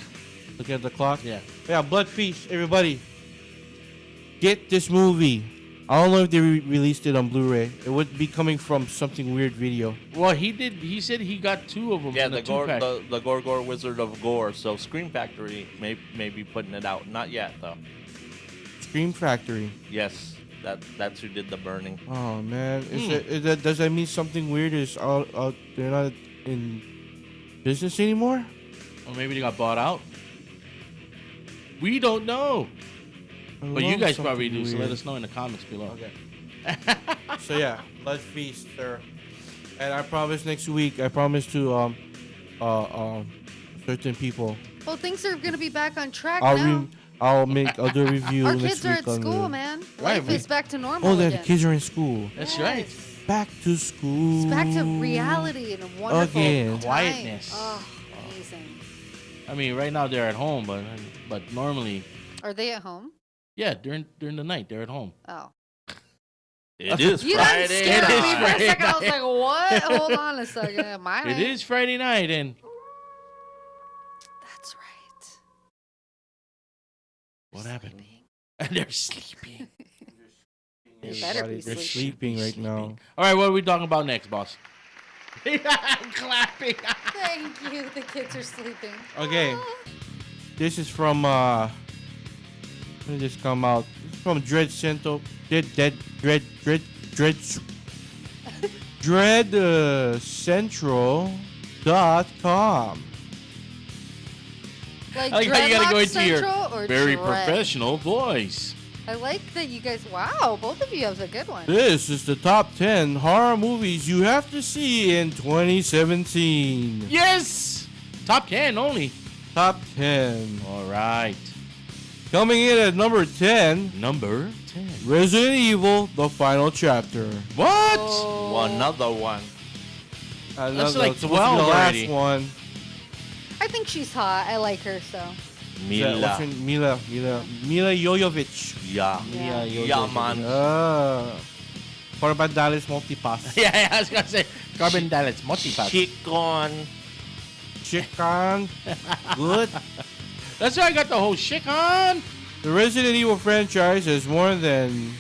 Looking at the clock? Yeah. Yeah, Blood Feast, everybody. Get this movie. I don't know if they released it on Blu-ray. It would be coming from something weird video. Well, he did. He said he got 2 of them. Yeah, in the two-pack. Wizard of Gore. So Scream Factory may be putting it out. Not yet though. Scream Factory. Yes, that's who did the burning. Oh man, does that mean something weird is out? They're not in business anymore? Or maybe they got bought out. We don't know. But you guys probably do, so let us know in the comments below. Okay. So yeah, Blood Feast, sir. And I promise next week, I promise to certain people. Well, things are gonna be back on track now. I'll do a review Our next kids are week at school, man. Life is back to normal. Oh, the again. kids are in school. That's right. Back to school. It's back to reality and a wonderful Again. Quietness. Oh, amazing. I mean, right now they're at home, but normally. Are they at home? Yeah, during the night they're at home. Oh. It is You Friday. done scared me for a Friday second. I was night. like, what? Hold on a second. My It is Friday night, and That's right. what happened? And they're sleeping. You better be They're sleeping. sleeping right now. All right, what are we talking about next, boss? Clapping. Thank you. The kids are sleeping. Okay. This is from when did this come out? It's from Dread Central. Central.com. Like I like how you gotta go Dreadlock into your Central or very Dread? professional voice. I like that you guys. Wow, both of you have a good one. This is the top 10 horror movies you have to see in 2017. Yes! Top 10 only. Top 10. All right. Coming in at number 10. Number 10. Resident Evil, The Final Chapter. What? Another one. That's like supposed to be 12 the already. last one. I think she's hot. I like her so. Mila Jovovich. Yeah. Yeah. Yeah, man. Corban Dallas Multipass. Yeah, I was gonna say Carbon Dallas Multipass. Chicken. Good. That's why I got the whole shit on. The Resident Evil franchise has more than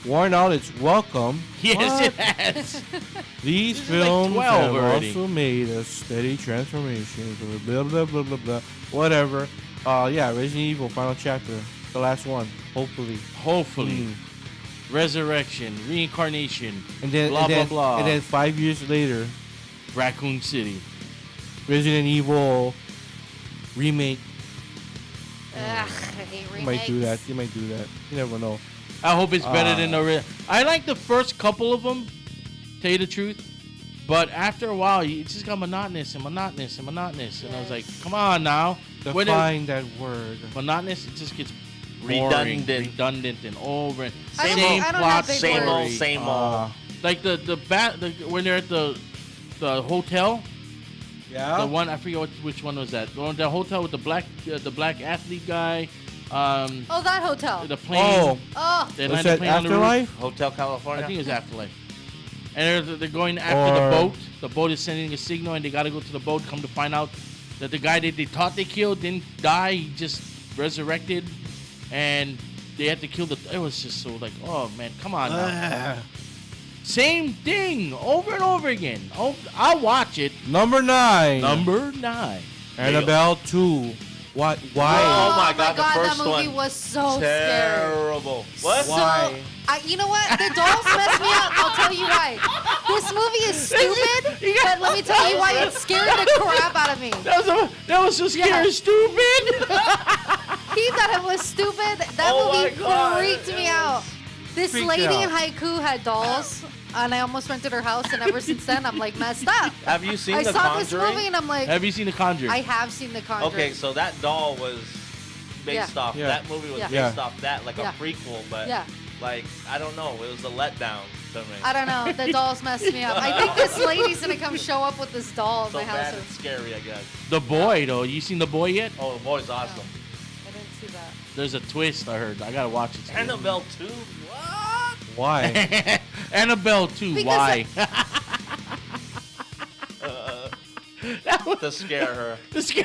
worn out its welcome. Yes, What? it has. These This is like films 12 have already. also made a steady transformation. Blah, blah, blah, blah, blah. Whatever. Yeah, Resident Evil Final Chapter. The last one. Hopefully. Hopefully. Resurrection, reincarnation, And then, blah, and then, blah, blah. And then 5 years later, Raccoon City. Resident Evil remake. Ugh, I hate You might do that. remakes. You might do that. You never know. I hope it's better than the real. I like the first couple of them, tell you the truth. But after a while, it just got monotonous and monotonous and monotonous. And I was like, come on now. When it- Define that word. monotonous, it just gets Redundant. boring, redundant and over. And I don't- same I don't plot, have big Same old, words. same old. Like the when they're at the hotel. Yeah. The one I forget which one was that. The hotel with the black athlete guy. Oh, that hotel. The plane. Oh. Oh. They Was landed that plane on the roof. Afterlife? Hotel California. I think it was Afterlife. And they're going after Or- the boat. The boat is sending a signal, and they got to go to the boat. Come to find out that the guy that they thought they killed didn't die. He just resurrected, and they had to kill the. It was just so like, oh man, come on now. Same thing over and over again. Oh, I'll watch it. Number 9. Number 9. Annabelle 2. Why? Oh my God, the first that movie one. was so scary. Terrible. What? Why? You know what? The dolls messed me up. I'll tell you why. This movie is stupid, but let me tell you why it scared the crap out of me. That was so scary, stupid. He thought it was stupid. That Oh my movie God, freaked me out. This Freaked lady out. in Haiku had dolls, and I almost rented her house, and ever since then, I'm like messed up. Have you seen I The saw this Conjuring? movie, and I'm like, Have you seen The Conjuring? I have seen The Conjuring. Okay, so that doll was based off. Yeah. That movie was Yeah. based Yeah. off that, like Yeah. a prequel. But Yeah. like, I don't know. It was a letdown to me. I don't know. The dolls messed me up. I think this lady's gonna come show up with this doll in So my house. bad and scary, I guess. The Boy, though. You seen The Boy yet? Oh, the boy's awesome. I didn't see that. There's a twist, I heard. I gotta watch it. soon. Annabelle 2? What? Why? Annabelle 2. Because Why? To scare her. The scare.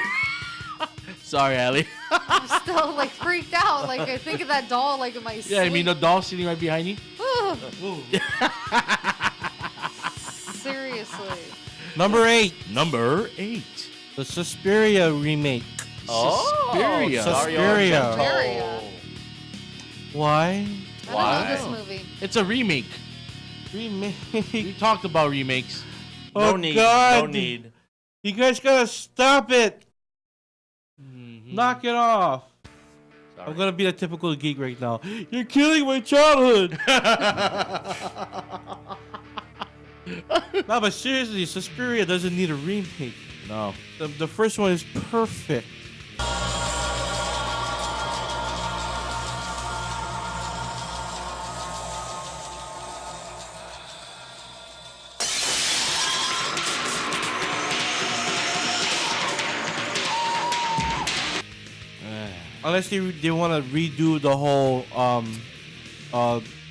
Sorry, Allie. I'm still like freaked out. Like I think of that doll like in my sleep. Yeah, I mean the doll sitting right behind you. Seriously. Number 8. Number 8. The Suspiria remake. Oh, Suspiria. Dario Suspiria. Argento. Suspiria. Why? I don't know this movie. It's a remake. We Remake. talked about remakes. No Oh, need. God. No need. You guys gotta stop it. Knock it off. Sorry. I'm gonna be a typical geek right now. You're killing my childhood. No, but seriously, Suspiria doesn't need a remake. No. The first one is perfect. Unless they want to redo the whole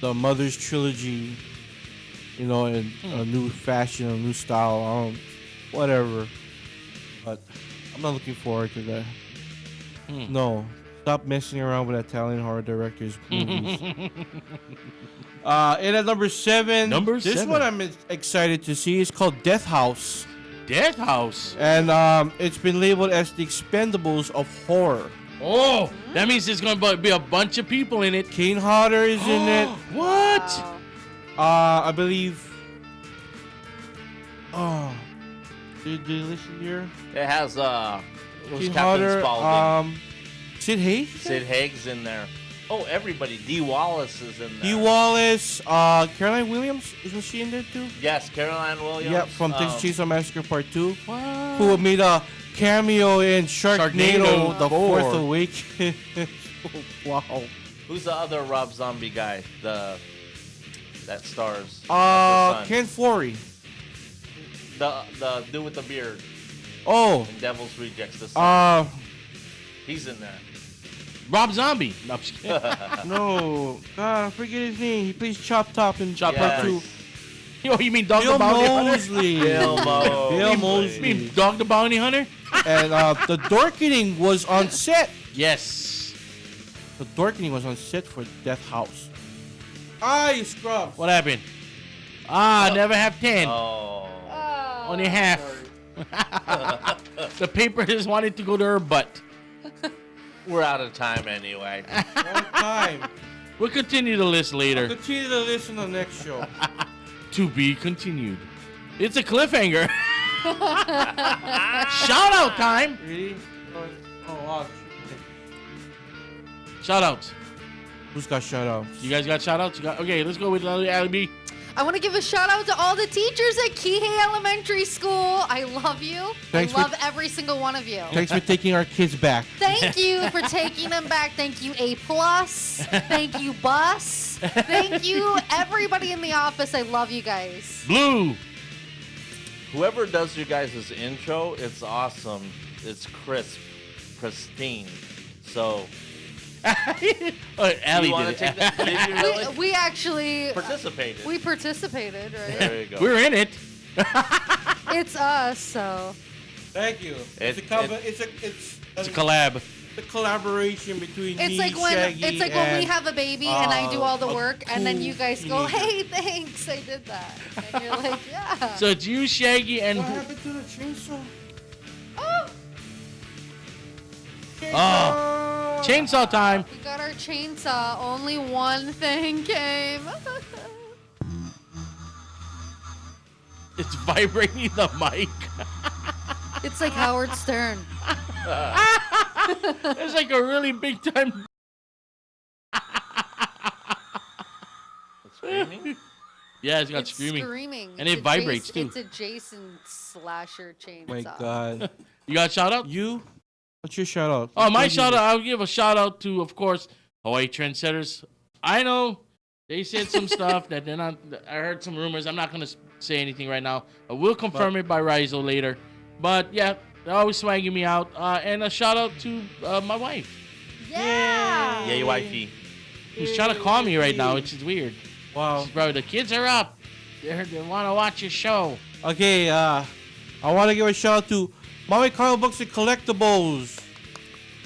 the Mother's trilogy, you know, in a new fashion, a new style, whatever. But I'm not looking forward to that. No, Stop messing around with Italian horror directors' movies. And at number 7, this one I'm excited to see. It's called Death House. Death House? And it's been labeled as the Expendables of horror. Oh, that means there's going to be a bunch of people in it. Kane Hodder is in it. What? I believe... Oh, did you listen here? It has Kane Captain Hodder, Spaulding. Sid Haig? Sid Haig's in there. Oh, everybody. Dee Wallace is in there. Dee Wallace, Caroline Williams, isn't she in there too? Yes, Caroline Williams. Yeah, from Texas Chainsaw Massacre Part 2. What? Who made a cameo in Sharknado, The 4. Fourth Awakening. Wow. Who's the other Rob Zombie guy? That stars. Ken Forey. The dude with the beard. Oh. In Devil's Rejects. The son. He's in there. Rob Zombie. No, I'm just kidding. No. God, I forget his name. He plays Chop Top in Chop Top 2. Yo, you mean Dog Bill the Bounty Mosley. Hunter? Bill Mosley. You mean Dog the Bounty Hunter? And the Dorkening was on set. Yes. The Dorkening was on set for Death House. You scrub. What happened? Never have 10. Only half. The paper just wanted to go to her butt. We're out of time anyway. Time. We'll continue the list later. I'll continue the list on the next show. To be continued. It's a cliffhanger. Shout out time. Really? Oh, wow. Shout outs. Who's got shout outs? You guys got shout outs? Okay, let's go with Ali B. I want to give a shout out to all the teachers at Kihei Elementary School. I love you. Thanks I love every single one of you. Thanks for taking our kids back. Thank you for taking them back. Thank you, A+. Thank you, Bus. Thank you, everybody in the office. I love you guys. Blue. Whoever does you guys' intro, it's awesome. It's crisp, pristine. So... Allie you did take that? Did you really? We actually participated. We participated, right? There you go. We're in it. It's us, so. Thank you. It's a collab. The collaboration between It's me, like when Shaggy, when we have a baby and I do all the work, and then you guys go, teenager. "Hey, thanks, I did that," and you're like, "Yeah." So it's you, Shaggy, and What happened to the chainsaw? Oh, chainsaw time. We got our chainsaw. Only one thing came. It's vibrating the mic. It's like Howard Stern. It's like a really big time. Screaming? Yeah, it's got It's screaming. And It's it vibrates too. It's a Jason slasher chainsaw. My God. You got a shout out? You? What's your shout out? Oh, my shout out. I'll give a shout out to, of course, Hawaii Trendsetters. I know they said some stuff that they're not. I heard some rumors. I'm not going to say anything right now. I will confirm it by Rizzo later. But yeah, they're always swagging me out. And a shout out to my wife. Yeah. Yay, wifey. Who's trying to call me right now, which is weird. Wow. She's probably, the kids are up. They want to watch your show. Okay, I want to give a shout out to Maui Comic Books and Collectibles.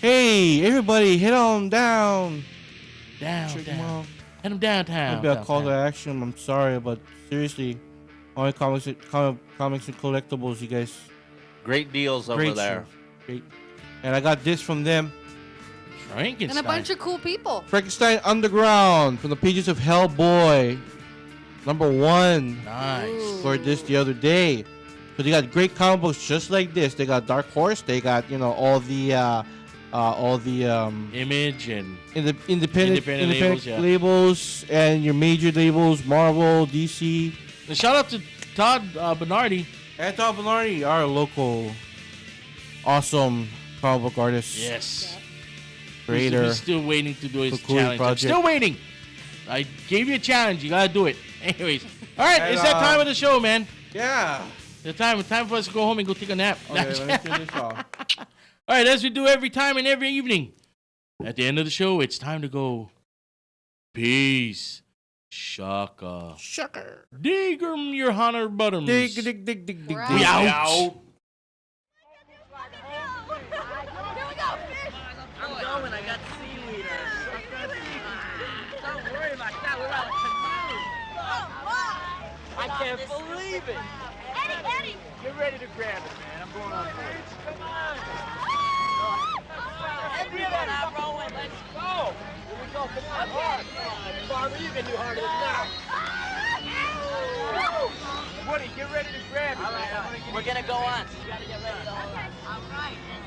Hey, everybody, head on down. Check them out. Head them downtown. Maybe I'll call to action. I'm sorry, but seriously, Maui Comics and Collectibles, you guys. Great deals over there. Show. Great. And I got this from them. Frankenstein. And a bunch of cool people. Frankenstein Underground from the pages of Hellboy. #1. Nice. Scored this the other day. So they got great comic books just like this. They got Dark Horse. They got all the Image and independent labels, and your major labels, Marvel, DC. And shout out to Todd Bernardi. And Todd Bernardi, our local awesome comic book artist. Yes. Creator. He's still waiting to do his Cool challenge. project. I'm still waiting. I gave you a challenge. You gotta do it. Anyways, all right. And, it's that time of the show, man. Yeah. The time for us to go home and go take a nap. Okay, let me turn this off. All right, as we do every time and every evening. At the end of the show, it's time to go. Peace. Shaka. Shaka. Dig'em your honor buttums. Dig. We out. I'm going. I got can't believe it. Eddie! Get ready to grab it, man. I'm going on board. Come on. Everyone out rowing. Let's go. Here we go. Come on. Hard. Farmer, you can do harder than that. Woody, get ready to grab it, man. We're going to go on. You got to get ready to hold on. All right.